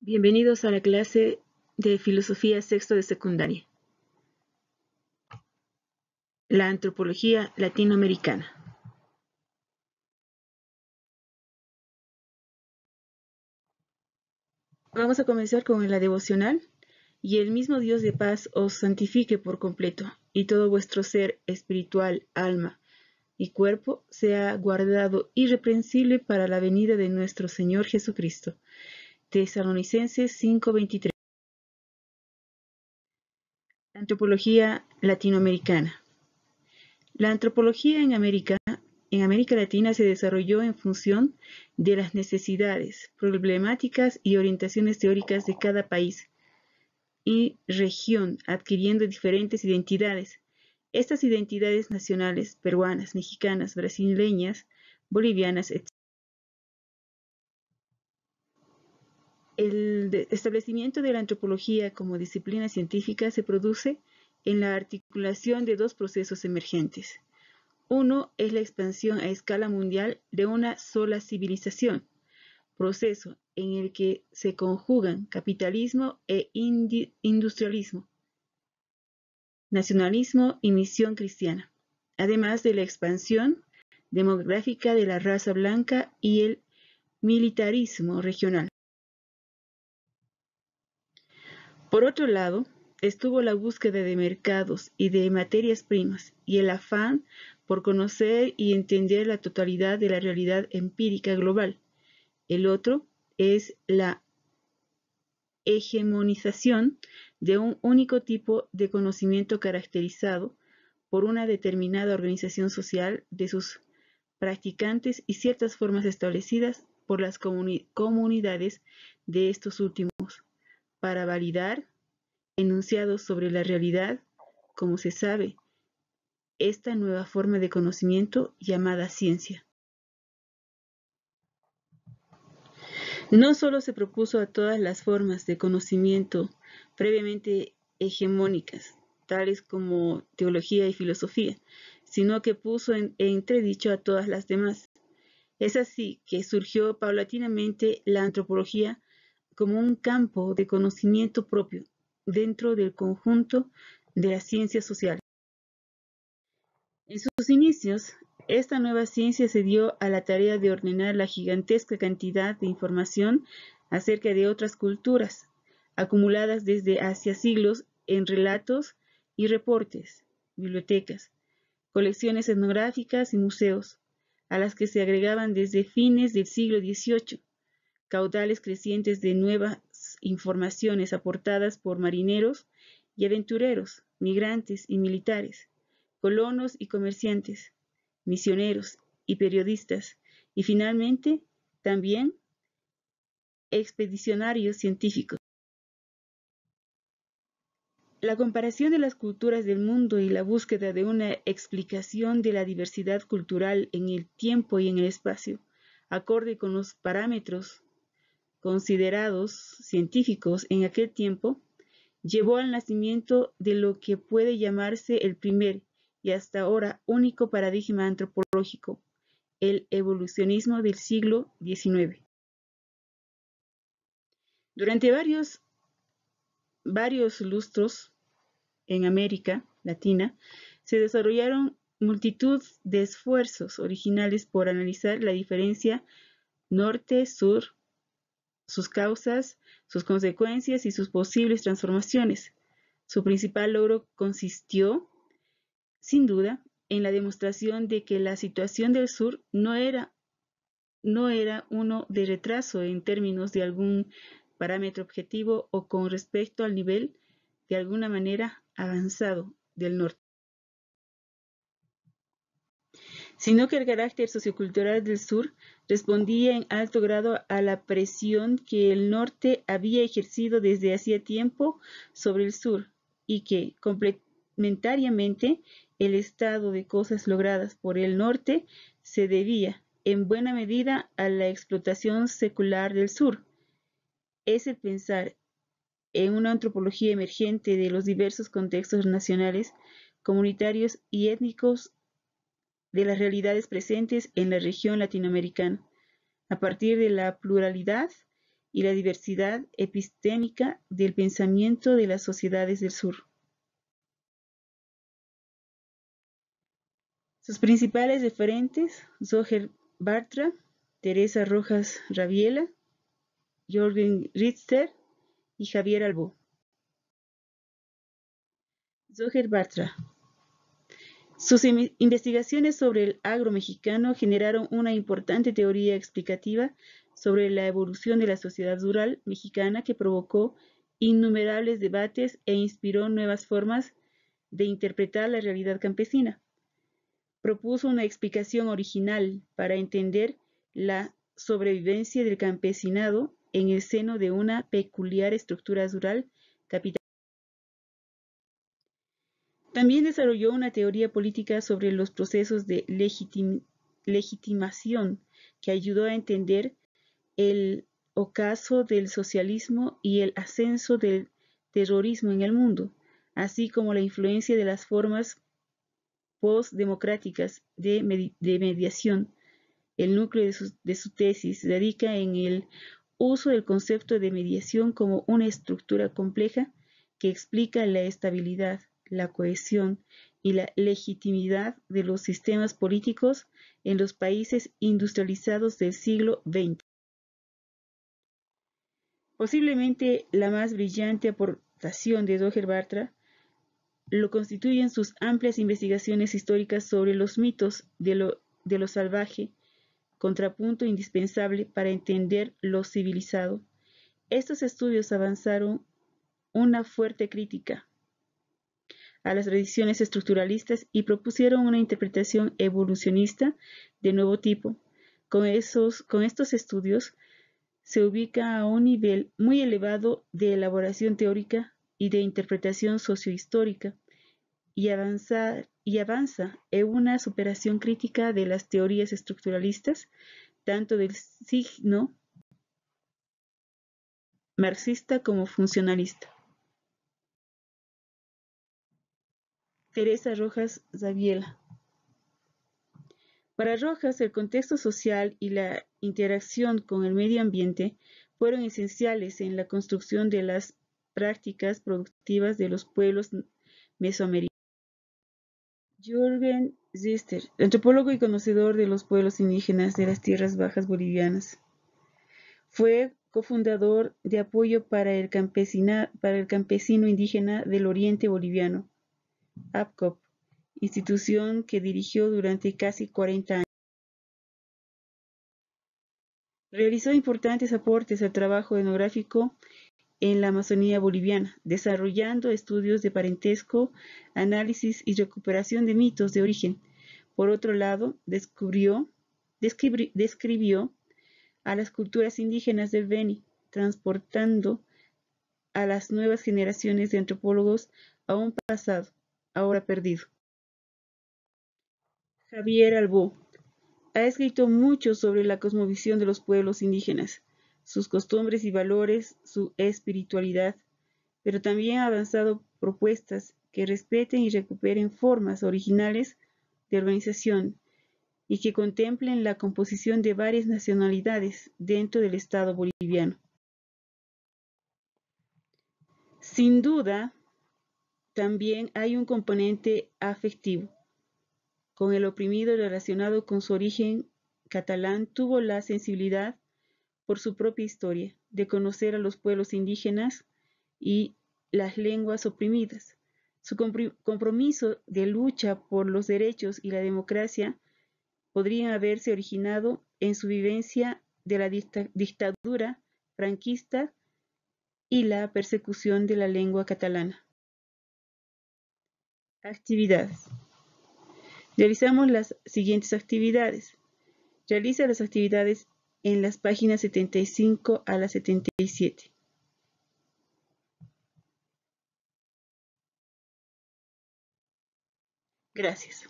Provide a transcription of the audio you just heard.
Bienvenidos a la clase de Filosofía sexto de secundaria. La antropología latinoamericana. Vamos a comenzar con la devocional. Y el mismo Dios de paz os santifique por completo, y todo vuestro ser espiritual, alma y cuerpo sea guardado irreprensible para la venida de nuestro Señor Jesucristo. Tesalonicenses 5:23. Antropología latinoamericana. La antropología en América Latina se desarrolló en función de las necesidades, problemáticas y orientaciones teóricas de cada país y región, adquiriendo diferentes identidades. Estas identidades nacionales, peruanas, mexicanas, brasileñas, bolivianas, etc. El establecimiento de la antropología como disciplina científica se produce en la articulación de dos procesos emergentes. Uno es la expansión a escala mundial de una sola civilización, proceso en el que se conjugan capitalismo e industrialismo, nacionalismo y misión cristiana, además de la expansión demográfica de la raza blanca y el militarismo regional. Por otro lado, estuvo la búsqueda de mercados y de materias primas y el afán por conocer y entender la totalidad de la realidad empírica global. El otro es la hegemonización de un único tipo de conocimiento caracterizado por una determinada organización social de sus practicantes y ciertas formas establecidas por las comunidades de estos últimos, para validar enunciados sobre la realidad, como se sabe, esta nueva forma de conocimiento llamada ciencia. No solo se propuso a todas las formas de conocimiento previamente hegemónicas, tales como teología y filosofía, sino que puso en entredicho a todas las demás. Es así que surgió paulatinamente la antropología como un campo de conocimiento propio dentro del conjunto de las ciencias sociales. En sus inicios, esta nueva ciencia se dio a la tarea de ordenar la gigantesca cantidad de información acerca de otras culturas, acumuladas desde hacía siglos en relatos y reportes, bibliotecas, colecciones etnográficas y museos, a las que se agregaban desde fines del siglo XVIII caudales crecientes de nuevas informaciones aportadas por marineros y aventureros, migrantes y militares, colonos y comerciantes, misioneros y periodistas, y finalmente también expedicionarios científicos. La comparación de las culturas del mundo y la búsqueda de una explicación de la diversidad cultural en el tiempo y en el espacio, acorde con los parámetros considerados científicos en aquel tiempo, llevó al nacimiento de lo que puede llamarse el primer y hasta ahora único paradigma antropológico, el evolucionismo del siglo XIX. Durante varios lustros en América Latina se desarrollaron multitud de esfuerzos originales por analizar la diferencia norte-sur, sus causas, sus consecuencias y sus posibles transformaciones. Su principal logro consistió, sin duda, en la demostración de que la situación del sur no era uno de retraso en términos de algún parámetro objetivo o con respecto al nivel, de alguna manera, avanzado del norte, sino que el carácter sociocultural del sur respondía en alto grado a la presión que el norte había ejercido desde hacía tiempo sobre el sur, y que, complementariamente, el estado de cosas logradas por el norte se debía, en buena medida, a la explotación secular del sur. Es el pensar en una antropología emergente de los diversos contextos nacionales, comunitarios y étnicos de las realidades presentes en la región latinoamericana, a partir de la pluralidad y la diversidad epistémica del pensamiento de las sociedades del sur. Sus principales referentes: Roger Bartra, Teresa Rojas Rabiela, Jürgen Ritter y Javier Albó. Roger Bartra. Sus investigaciones sobre el agro mexicano generaron una importante teoría explicativa sobre la evolución de la sociedad rural mexicana que provocó innumerables debates e inspiró nuevas formas de interpretar la realidad campesina. Propuso una explicación original para entender la sobrevivencia del campesinado en el seno de una peculiar estructura rural capitalista. También desarrolló una teoría política sobre los procesos de legitimación que ayudó a entender el ocaso del socialismo y el ascenso del terrorismo en el mundo, así como la influencia de las formas postdemocráticas de mediación. El núcleo de su tesis radica en el uso del concepto de mediación como una estructura compleja que explica la estabilidad, la cohesión y la legitimidad de los sistemas políticos en los países industrializados del siglo XX. Posiblemente la más brillante aportación de Roger Bartra lo constituyen sus amplias investigaciones históricas sobre los mitos de lo salvaje, contrapunto indispensable para entender lo civilizado. Estos estudios avanzaron una fuerte crítica a las tradiciones estructuralistas y propusieron una interpretación evolucionista de nuevo tipo. Con estos estudios se ubica a un nivel muy elevado de elaboración teórica y de interpretación sociohistórica y avanza en una superación crítica de las teorías estructuralistas, tanto del signo marxista como funcionalista. Teresa Rojas Rabiela. Para Rojas, el contexto social y la interacción con el medio ambiente fueron esenciales en la construcción de las prácticas productivas de los pueblos mesoamericanos. Jürgen Ritter, antropólogo y conocedor de los pueblos indígenas de las tierras bajas bolivianas. Fue cofundador de Apoyo para el Campesino Indígena del Oriente Boliviano, APCOP, institución que dirigió durante casi 40 años. Realizó importantes aportes al trabajo etnográfico en la Amazonía boliviana, desarrollando estudios de parentesco, análisis y recuperación de mitos de origen. Por otro lado, describió a las culturas indígenas del Beni, transportando a las nuevas generaciones de antropólogos a un pasado, ahora perdido. Javier Albó ha escrito mucho sobre la cosmovisión de los pueblos indígenas, sus costumbres y valores, su espiritualidad, pero también ha avanzado propuestas que respeten y recuperen formas originales de organización y que contemplen la composición de varias nacionalidades dentro del Estado boliviano. Sin duda, también hay un componente afectivo. Con el oprimido relacionado con su origen catalán, tuvo la sensibilidad por su propia historia, de conocer a los pueblos indígenas y las lenguas oprimidas. Su compromiso de lucha por los derechos y la democracia podrían haberse originado en su vivencia de la dictadura franquista y la persecución de la lengua catalana. Actividades. Realizamos las siguientes actividades. Realiza las actividades en las páginas 75 a la 77. Gracias.